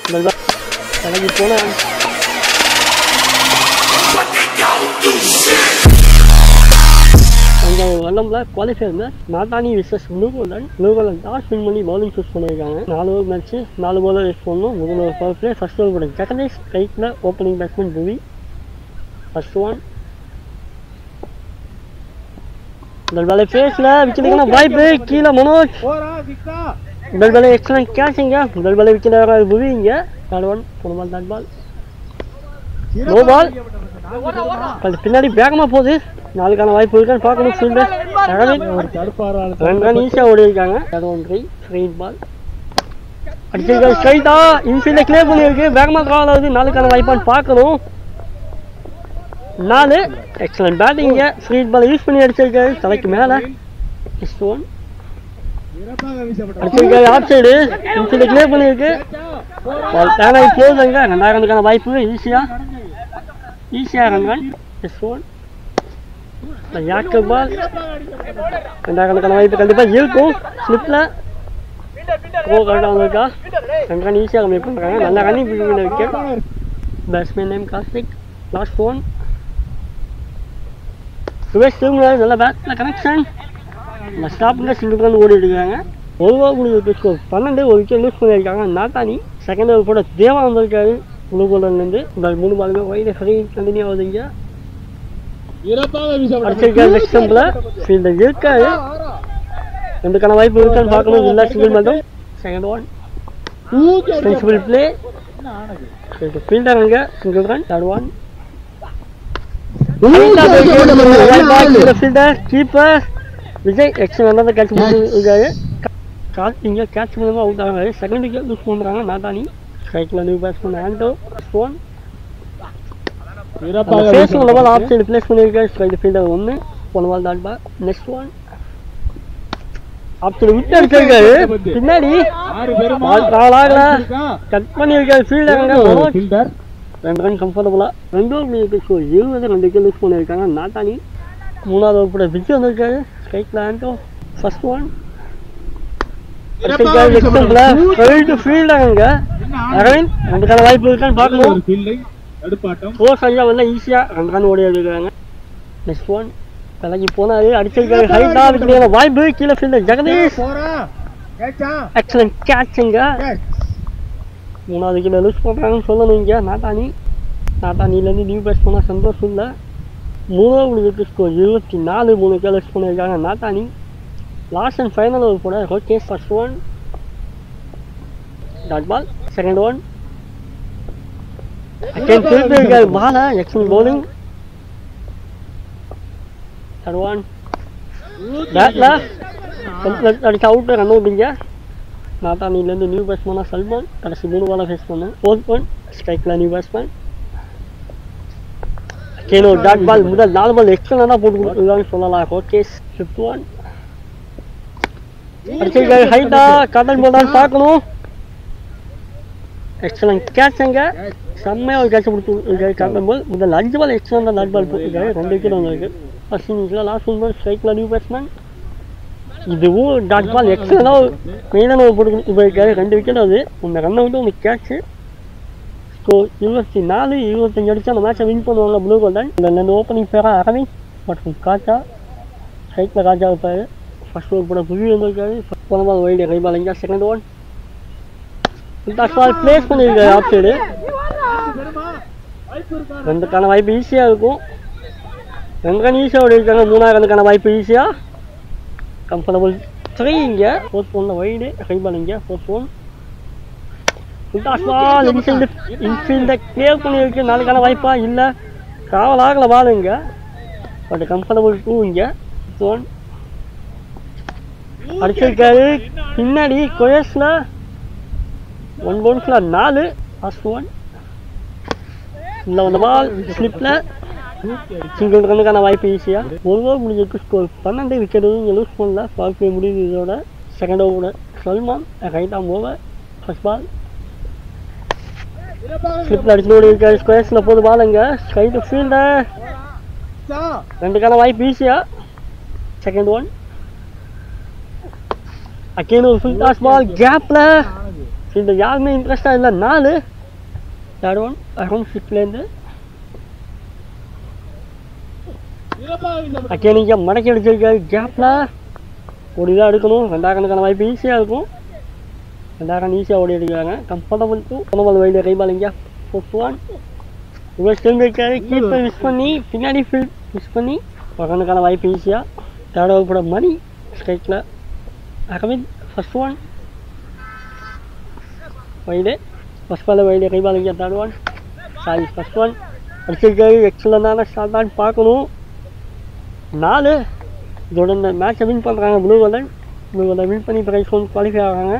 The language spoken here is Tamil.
கலங்கி போன அந்த வல்லம்ல குவாலிஃபயர்ல நாட்டானி விசஸ் ப்ளூகோலன் டாஸ் வின் பண்ணி பவுலிங் சூஸ் பண்ணியிருக்காங்க. 4 ஓவர் மேட்ச் 4 பவுலர் யூஸ் பண்ணணும். முதல் ஒரு பவர் பிளே ஃபர்ஸ்ட் ஓவர் கூட ஜெகதீஷ் ரைட்ல ஓப்பனிங் பேட்ஸ்மேன் புவி ஃபர்ஸ்ட் ஒன் முதல் பாலை ஃபேஸ்ல விக்கெட்டுக்கான வாய்ப்பு கீழே மனோஜ் முதல் பாலை எக்ஸலன்ட் கேட்சிங்க முதல் பாலை விக்கெட் புவி இங்க தேர்ட் ஒன் போன பால் தேர்ட் பால் நோ பால் பின்னாடி வேகமா போகுது நாளுக்கான வாய்ப்பு இருக்கான்னு பார்க்கணும் ஃபீல்டர் ரன் ஈஸியாக ஓடி இருக்காங்க தேர்ட் ஒன் ட்ரை ஸ்ட்ரெயிட் பால் அடிச்சிருக்காரு ஸ்ட்ரைட்டா இன்ஃபீல்டை கிளியர் பண்ணியிருக்கு வேகமாக கால் ஆகுது நாளுக்கான வாய்ப்பான்னு பார்க்கணும் 4 எக்ஸலன்ட் பேட்டிங்க ஸ்ட்ரெயிட் பால் யூஸ் பண்ணி அடிச்சிருக்காரு தலைக்கு மேலே நெக்ஸ்ட் ஒன் அடிச்சிருக்காரு ஆஃப் சைடு இன்ஃபீல்டை கிளியர் பண்ணியிருக்கு பால் தேனாகி போகுதுங்க 2 ரன்னுக்கான வாய்ப்பு ஈஸியாக ரன் நெக்ஸ்ட் ஒன் யாக்கர் பால் 2 ரன்னுக்கான வாய்ப்பு கண்டிப்பாக இருக்கும் ஸ்லிப்பில் கரெக்டாக வந்திருக்கா 2 ரன் ஈஸியாக கம்மி பண்ணுறாங்க நல்லா running wicket batsman name Karthik last one Suresh திருமணம் நல்ல பேட்டில் கனெக்ஷன் நம்ம ஸ்டாப்பில் சிங்கிள் ரன் ஓடி இருக்காங்க ஒரு ஓவர் முடிவு ஸ்கோர் 12 ஒரு விக்கெட் லூஸ் பண்ணியிருக்காங்க நாட்டானி செகண்ட் ஓவர் கூட தேவா வந்திருக்காரு ப்ளூகோலன்லேருந்து இந்த 3 பாலுமே வைடு ஃப்ரீ கண்டினியூ ஆகுதுங்க அடிச்சிருக்காரு நெக்ஸ்ட் ஸ்டம்பில் ஃபீல்டர் இருக்காரு ரெண்டுக்கான வாய்ப்பு இருக்கான்னு பார்க்கணும் இல்லை சிங்கிள் மட்டும் second one sensible play fielder அங்கே single run third one fielder keeper Vijay எக்ஸலண்டாக கேட்ச் பண்ணிருக்காரு கார்த்திங்க கேட்ச் பண்ணாமல் அவுட் ஆகாரு செகண்ட் விக்கெட் லூஸ் பண்ணுறாங்க நாட்டானி ஸ்ட்ரைக்கில் நியூ பேட்ஸ்மேன் ஆண்டோ ஒன் ஃபேஸ் உள்ள பால் ஆஃப் சைடு பிளேஸ் பண்ணியிருக்காரு ஸ்ட்ரைட் ஃபீல்டர் 1 போன ball dot ball next one off side விட்டு அடிச்சிருக்காரு பின்னாடி பால் ஆகல கட் பண்ணியிருக்காரு ஃபீல்டர் 2 ரன் கம்ஃபர்டபுளாக 2 ஓவர் 20 2 விக்கெட் லூஸ் பண்ணியிருக்காங்க நாட்டானி 3வது ஓவர் கூட விஜய் வந்திருக்காரு ஸ்ட்ரைக்கில் ஆண்டோ ஃபர்ஸ்ட் ஒன் அடிச்சிருக்காரு நெக்ஸ்ட் ஃபீல்டருங்க அரவிந்த் 2க்கான வாய்ப்பு இருக்கான்னு பார்க்கணும் ஃபோர் சரியா வந்து ஈஸியாக 2 ரன் ஓடி இருக்காங்க நெக்ஸ்ட் ஒன் விலகி போனாரு அடிச்சிருக்காரு ஹைட்டாக விக்கெட் வாய்ப்பு கீழே ஃபீல்டர் ஜெகதீஷ் எக்ஸலன்ட் கேட்சுங்க 3வது விக்கெட் லூஸ் பண்ணுறாங்கன்னு சொல்லணும் இங்கே நாட்டானிலேருந்து நியூ பேட்ஸ்மேனாக சந்தோஷம் இல்லை 3வது விக்கெட் ஸ்கோர் 24 3 விக்கெட் லூஸ் பண்ணியிருக்காங்க நாட்டானி லாஸ்ட் அண்ட் ஃபைனல் ஓவர் கூட okay first one dot ball second one again திருப்பி இருக்காரு பால எக்ஸலன்ட் பவுலிங் தேர்ட் ஒன் பேட்டில் அடிச்சு அவுட் ரன் அவுட்டுங்க நாட்டானிலேருந்து நியூ பேட்ஸ்மேனாக சல்மான் கடைசி 3 பாலை ஃபேஸ் பண்ணேன் ஃபோர்த் ஒன் ஸ்ட்ரைக்கில் நியூ பேட்ஸ்மேன் கேனோ டாட் பால் முதல் 4 பால் எக்ஸலண்டாக போட்டு கொடுத்துருக்கான்னு சொல்லலாம் ஓகே ஃபிஃப்த் ஒன் அடிச்சிருக்காரு ஹைட்டா கடன் போடான்னு பார்க்கணும் எக்ஸலன்ட் கேட்சுங்க செம்மையாக ஒரு கேட்ச் கொடுத்துருக்காரு கடன் பால் முதல் 5 பால் எக்ஸலண்டாக டாட் பால் போட்டிருக்காரு 2 விக்கெட் வந்திருக்கு ஃபர்ஸ்ட் இன்னிங்ஸில் லாஸ்ட் 1 பால் ஸ்ட்ரைக்கில் நியூ பேட்ஸ்மேன் இதுவும் டாட் பால் எக்ஸலண்டாக மெயினான ஒரு போட்டு போயிருக்காரு 2 விக்கெட் அது உங்கள் ரன் அவுட்டு உங்களுக்கு கேட்சு ஸோ 24 25 அடிச்சு அந்த மேட்சை வின் பண்ணுவாங்க ப்ளூகோலன் இந்த 2 ஓப்பனிங் பேராக அரவிந்த் மற்றும் காஜா ஸ்ட்ரைக்கில் காஜா இருப்பார் ஃபர்ஸ்ட் ஓவர் கூட புவி வந்திருக்காரு போன பால் வைடு கை பால் இங்கே செகண்ட் ஒன் பால் பிளேஸ் பண்ணியிருக்காரு ஆஃப் சைடு 2க்கான வாய்ப்பு ஈஸியாக இருக்கும் 2 ரன் ஈஸியாக ஓடி இருக்காங்க 3வது ரன்னுக்கான வாய்ப்பு ஈஸியாக கம்ஃபர்டபுள் 3 இங்கே ஃபோர்த் ஒன்னில் வைடு கை பால் இங்கே ஃபோர்த் ஒன் பால் இன்ஃபீல்டை கிளியர் பண்ணியிருக்கு 4க்கான வாய்ப்பா இல்லை காவல் ஆகலை பால் இங்கே பட் கம்ஃபர்டபுள் 2 இங்கே ஒன் அடிச்சிருக்காரு பின்னாடி கொயஸில் 1 பவுன்ஸில் 4 லாஸ்ட் ஒன் இல்லை அந்த பால் ஸ்லிப்பில் சிங்கிள் ரன்னுக்கான வாய்ப்பு ஈஸியாக ஒரு ஓவர் முடிஞ்சிருக்கு ஸ்கோர் 12 விக்கெட் இங்கே லூஸ் பண்ணல பவர் பிளே முடியுது இதோட செகண்ட் ஓவர் கூட Salman right arm over first ball ஸ்லிப்பில் அடிச்சு ஓடி இருக்காரு ஸ்கொயர்ஸில் போது பால் அங்கே ஸ்ட்ரைட் ஃபீல்டர் 2க்கான வாய்ப்பு ஈஸியாக செகண்ட் ஒன் அகேன் ஒரு ஃபுல் டாஸ் பால் கேப்பில் இந்த யாருமே இன்ட்ரெஸ்டாக இல்லை. 4 தேர்ட் ஒன் அரௌண்ட் 6லேருந்து அக்கேனிக்கா மடக்கி அடிச்சிருக்காரு. கேப்பில் ஒரு இதாக எடுக்கணும். 2 ரனுக்கான வாய்ப்பு ஈஸியாக இருக்கும். 2 ரன் ஈஸியாக ஓடி எடுக்கிறாங்க. கம்ஃபர்டபுள் டூ கொனமல் வைல்டு கைபாலிங்க. 4th ஒன் இவர் சேர்ந்திருக்காரு. கீப்பர் மிஸ் பண்ணி பின்னாடி ஃபீல்ட் மிஸ் பண்ணி 1 ரனுக்கான வாய்ப்பு ஈஸியாக. தேர்ட் ஓவர் கூட மணி ஸ்ட்ரைக்கில் Aravind. First one wide. First ball wide கைபாலிங்க. Third one sorry first one அடிச்சிருக்காரு. எக்ஸலண்டான ஷாட் தான் பார்க்கணும். 4 இதோட இந்த மேட்சை வின் பண்ணுறாங்க ப்ளூ வெல்லன். வின் பண்ணி பிரைஸ் ஒன் குவாலிஃபை ஆகிறாங்க.